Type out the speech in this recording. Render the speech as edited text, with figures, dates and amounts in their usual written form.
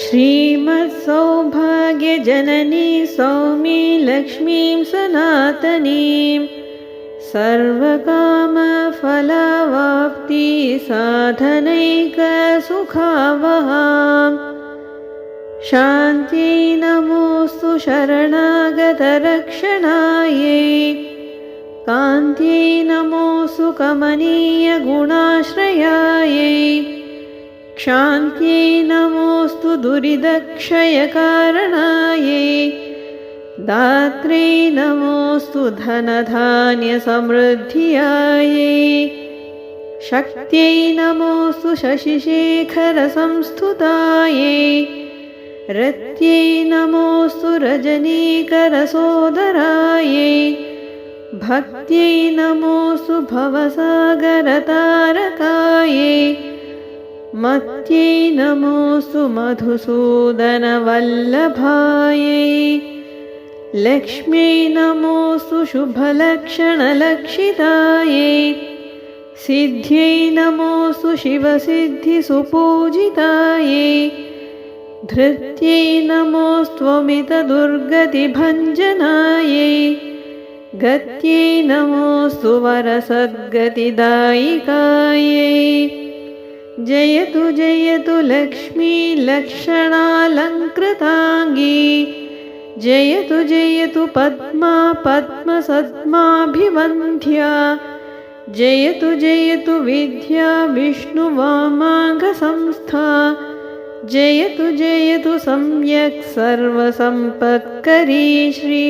श्रीमत्सौभाग्यजननी सौमी लक्ष्मीं सनातनीं सर्वकामफलवाप्ति साधनैकसुखावहां शान्त्यै नमोऽस्तु शरणागतरक्षणायै कान्त्यै नमोऽस्तु कमनीयगुणाश्रयायै क्षान्त्यै नमोऽस्तु दुरितक्षयकारणायै दात्रै नमोऽस्तु धनधान्यसमृद्ध्यायै शक्त्यै नमोऽस्तु शशिशेखरसंस्तुतायै रत्यै नमोऽस्तु रजनीकरसोदरायै भक्त्यै नमोऽस्तु भवसागरतारकायै मत्यै नमोऽस्तु मधुसूदनवल्लभायै लक्ष्म्यै नमोऽस्तु शुभलक्षणलक्षितायै सिद्ध्यै नमोऽस्तु शिवसिद्धिसुपूजितायै धृत्यै नमोऽस्त्वमितदुर्गतिभञ्जनायै गत्यै नमोऽस्तु वरसद्गतिदायिकायै जयतु जयतु लक्ष्मी लक्षणालङ्कृताङ्गी जयतु जयतु पद्मा पद्मसद्माभिवन्द्या जयतु जयतु विद्या विष्णुवामाङ्गसंस्था जयतु जयतु सम्यक् सर्वसम्पत्करी श्री